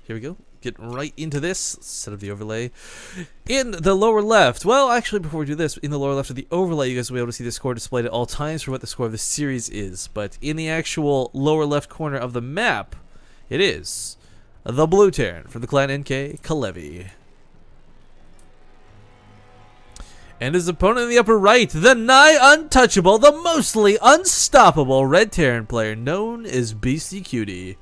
here we go. Getting right into this. Set up the overlay. In the lower left, well, actually, before we do this, in the lower left of the overlay, you guys will be able to see the score displayed at all times for what the score of the series is. But in the actual lower left corner of the map, it is the blue Terran from the clan NK, Kalevi. And his opponent in the upper right, the nigh untouchable, the mostly unstoppable red Terran player known as Beastyqt.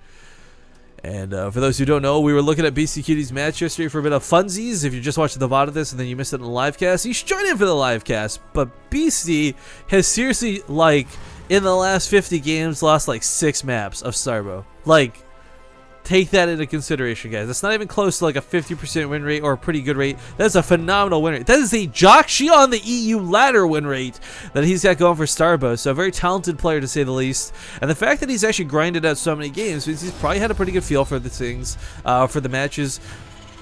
And for those who don't know, we were looking at Beastyqt's match history for a bit of funsies. If you're just watching the VOD of this and then you missed it in the live cast, you should join in for the live cast. But Beasty has seriously, like, in the last 50 games, lost like 6 maps of sTARBOW. Like, take that into consideration, guys. That's not even close to like a 50% win rate or a pretty good rate. That's a phenomenal win rate. That is a Jockshi on the EU ladder win rate that he's got going for sTARBOW. So a very talented player, to say the least. And the fact that he's actually grinded out so many games means he's probably had a pretty good feel for the things, for the matches.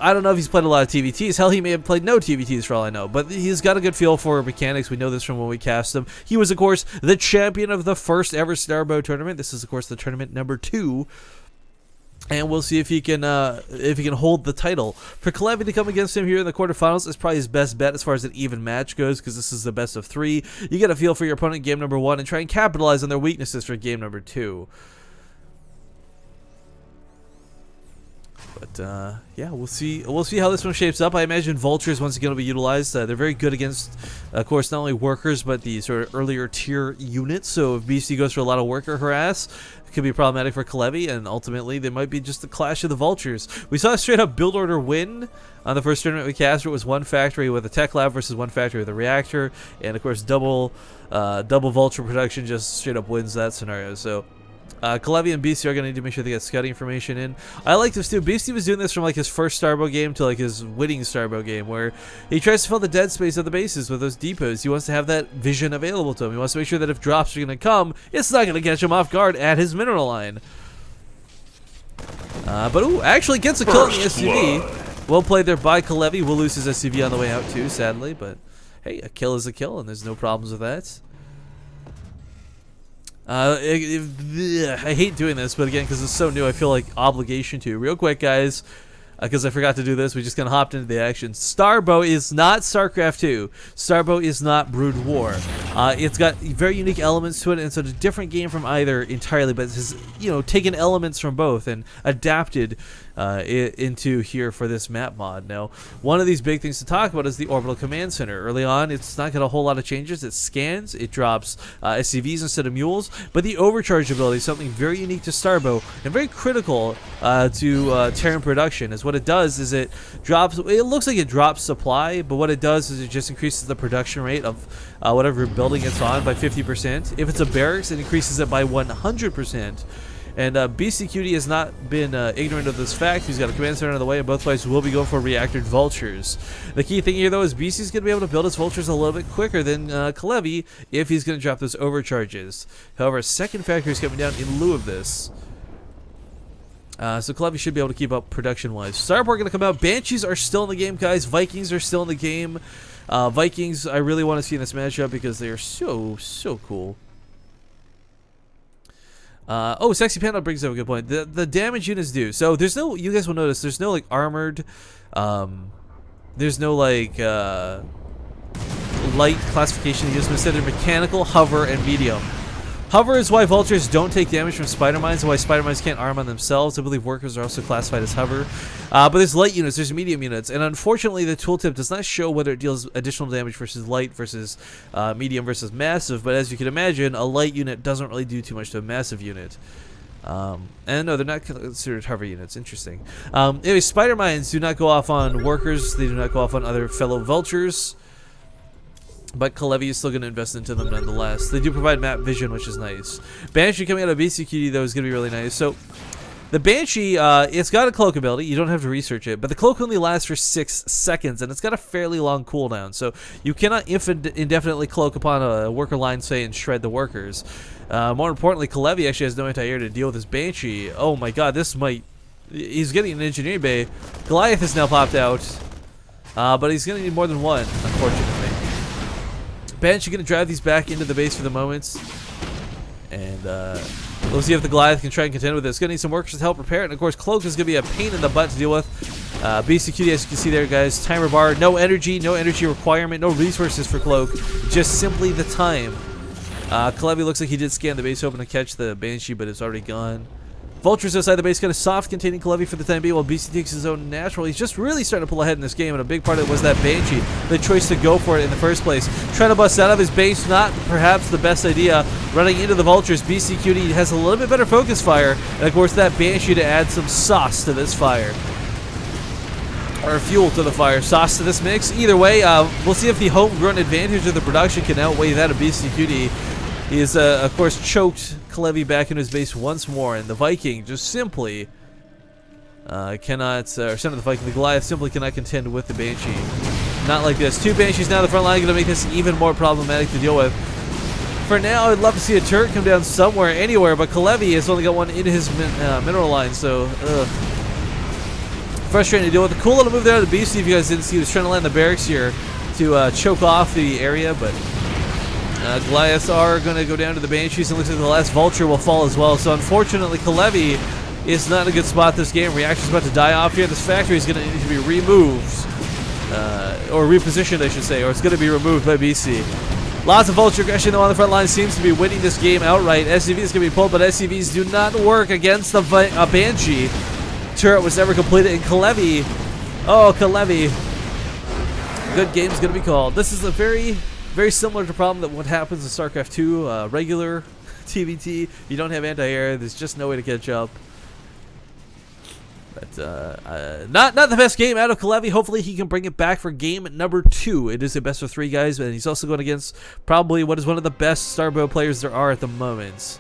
I don't know if he's played a lot of TVTs. Hell, he may have played no TVTs for all I know. But he's got a good feel for mechanics. We know this from when we cast him. He was, of course, the champion of the first ever sTARBOW tournament. This is, of course, the tournament number 2. And we'll see if he can hold the title. For Kalevi to come against him here in the quarterfinals is probably his best bet as far as an even match goes, because this is the best of 3. You get a feel for your opponent in game number 1 and try and capitalize on their weaknesses for game number 2. But yeah, we'll see how this one shapes up. I imagine vultures once again will be utilized. They're very good against, of course, not only workers but the sort of earlier tier units. So if Beasty goes for a lot of worker harass, it could be problematic for Kalevi, and ultimately they might be just a clash of the vultures. We saw a straight up build order win on the first tournament we cast. It was one factory with a tech lab versus one factory with a reactor, and of course double vulture production just straight up wins that scenario. So Kalevi and Beasty are going to need to make sure they get scouting information in. I like this too. Beasty was doing this from like his first sTARBOW game to like his winning sTARBOW game, where he tries to fill the dead space of the bases with those depots. He wants to have that vision available to him. He wants to make sure that if drops are going to come, it's not going to catch him off guard at his mineral line. But ooh, actually gets a kill on the SCV. Well played there by Kalevi. Will lose his SCV on the way out too, sadly. But hey, a kill is a kill, and there's no problems with that. I hate doing this, but again, because it's so new, I feel like obligation to. Real quick, guys, because I forgot to do this, we just kind of hopped into the action. sTARBOW is not StarCraft 2. sTARBOW is not Brood War. It's got very unique elements to it, and so it's a different game from either entirely, but it's, you know, taken elements from both and adapted into here for this map mod. Now, one of these big things to talk about is the Orbital Command Center. Early on, it's not got a whole lot of changes. It scans, it drops SCVs instead of mules, but the overcharge ability is something very unique to sTARBOW and very critical to Terran production. Is what it does is it drops, it looks like it drops supply, but what it does is it just increases the production rate of whatever building it's on by 50%. If it's a barracks, it increases it by 100%. And Beastyqt has not been ignorant of this fact. He's got a command center on the way, and both players will be going for reactored vultures. The key thing here, though, is Beasty's going to be able to build his vultures a little bit quicker than Kalevi if he's going to drop those overcharges. However, a second factory is coming down in lieu of this. So Kalevi should be able to keep up production-wise. sTARBOW are going to come out. Banshees are still in the game, guys. Vikings are still in the game. Vikings, I really want to see in this matchup because they are so cool. Oh, Sexy Panda brings up a good point. The damage units do. So there's no, you guys will notice, there's no like armored, there's no like light classification units, but instead they're mechanical, hover, and medium. Hover is why vultures don't take damage from spider mines, and why spider mines can't arm on themselves. I believe workers are also classified as hover. But there's light units, there's medium units, and unfortunately the tooltip does not show whether it deals additional damage versus light versus medium versus massive. But as you can imagine, a light unit doesn't really do too much to a massive unit. And no, they're not considered hover units. Interesting. Anyway, spider mines do not go off on workers. They do not go off on other fellow vultures. But Kalevi is still going to invest into them nonetheless. They do provide map vision, which is nice. Banshee coming out of Beastyqt, though, is going to be really nice. So, the Banshee, it's got a cloak ability. You don't have to research it. But the cloak only lasts for 6 seconds, and it's got a fairly long cooldown. So, you cannot indefinitely cloak upon a worker line, say, and shred the workers. More importantly, Kalevi actually has no anti-air to deal with his Banshee. Oh my god, this might... He's getting an engineering bay. Goliath has now popped out. But he's going to need more than one, unfortunately. Banshee going to drive these back into the base for the moment. And We'll see if the Goliath can try and contend with this. Gonna need some workers to help repair it, and of course Cloak is gonna be a pain in the butt to deal with. Beastyqt, as you can see there, guys, timer bar, no energy requirement, no resources for Cloak, just simply the time. Kalevi looks like he did scan the base hoping to catch the Banshee, but it's already gone. Vultures outside the base kind of soft containing Kalevi for the time being, while Beasty takes his own natural. He's just really starting to pull ahead in this game, and a big part of it was that Banshee, the choice to go for it in the first place. Trying to bust out of his base, not perhaps the best idea. Running into the Vultures, Beastyqt has a little bit better focus fire, and of course that Banshee to add some sauce to this fire. Or fuel to the fire, sauce to this mix. Either way, we'll see if the homegrown advantage of the production can outweigh that of Beastyqt. He has, of course, choked Kalevi back into his base once more, and the Viking just simply cannot, or Son of the Viking, the Goliath simply cannot contend with the Banshee. Not like this. Two Banshees now in the front line, going to make this even more problematic to deal with. For now, I'd love to see a turret come down somewhere, anywhere, but Kalevi has only got one in his mineral line, so frustrating to deal with. A cool little move there on the Beastie, if you guys didn't see. He was trying to land the barracks here to choke off the area, but Goliaths are going to go down to the Banshees, and looks like the last Vulture will fall as well. So unfortunately, Kalevi is not in a good spot this game. Reaction's about to die off here. This factory is going to need to be removed, or repositioned, I should say, or it's going to be removed by BC. Lots of Vulture aggression though on the front line, seems to be winning this game outright. SCV is going to be pulled, but SCVs do not work against the Banshee. Turret was never completed, and Kalevi, oh Kalevi, good game's going to be called. This is a very similar to the problem that what happens in StarCraft 2, regular TVT. You don't have anti-air. There's just no way to catch up. But not the best game out of Kalevi. Hopefully he can bring it back for game number 2. It is a best of 3, guys, and he's also going against probably what is one of the best STARBOW players there are at the moment.